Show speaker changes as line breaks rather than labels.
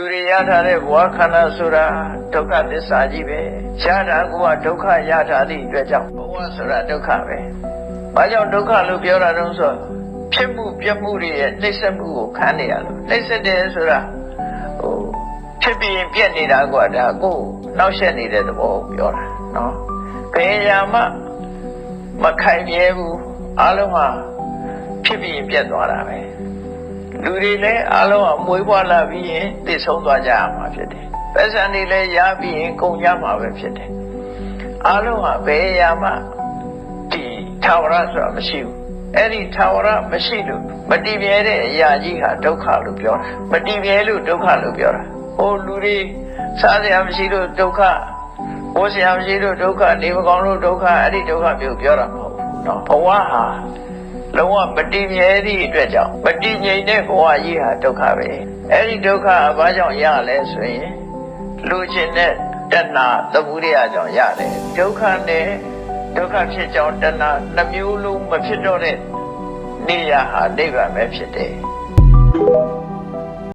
လူတွေရထားတဲ့ဘဝခန္ဓာဆိုတာဒုက္ခသစ္စာကြီးပဲရတာကဒုက္ခရထားသည့်အတွက်ကြောင့်ဘဝဆိုတာဒုက္ခပဲဘာကြောင့်ဒုက္ခလို့ပြောတာတုံးဆိုဖြစ်မှုပြမှုတွေရဲ့နှိမ့်ဆက်မှုကိုခံနေရလို့နှိမ့်ဆက်တယ်ဆိုတာဖြစ်ပြီးပြက်နေတာကဒါကိုနောက်ဆက်နေတဲ့သဘောကိုပြောတာနော်ဘယ်ရာမှမခိုင်မြဲဘူးအလုံးဟာဖြစ်ပြီးပြက်သွားတာပဲလူတွေလည်းအလုံးအမွေးပွားလာပြီးရင်သိဆုံးသွားကြရမှာဖြစ်တယ်။ပတ်စံတွေလည်းရပြီးရင်ကုန်ကြမှာပဲဖြစ်တယ်။အလုံးဟာဘယ်ရာမှဒီထာဝရဆိုတာမရှိဘူး။အဲ့ဒီထာဝရမရှိလို့မတည်မြဲတဲ့အရာကြီးဟာဒုက္ခလို့ပြောတာ။မတည်မြဲလို့ဒုက္ခလို့ပြောတာ။ဟိုလူတွေစားစရာမရှိလို့ဒုက္ခ၊ဝတ်စရာမရှိလို့ဒုက္ခ၊နေမကောင်းလို့ဒုက္ခအဲ့ဒီဒုက္ခမျိုးပြောတာမဟုတ်ဘူး။နော်ဘဝဟာလုံးဝမတည်မြဲသည့်အတွက်ကြောင့်မတည်ငြိမ်တဲ့ဘဝကြီးဟာဒုက္ခပဲအဲ့ဒီဒုက္ခဘာကြောင့်ရလဲဆိုရင်လူချင်းတဲ့တဏှာသမုဒယကြောင့်ရတယ်ဒုက္ခနဲ့ဒုက္ခဖြစ်ကြောင်းတဏှာနှမျိုးလုံးမဖြစ်တော့တဲ့နေရာဟာနိဗ္ဗာန်ပဲဖြစ်တယ်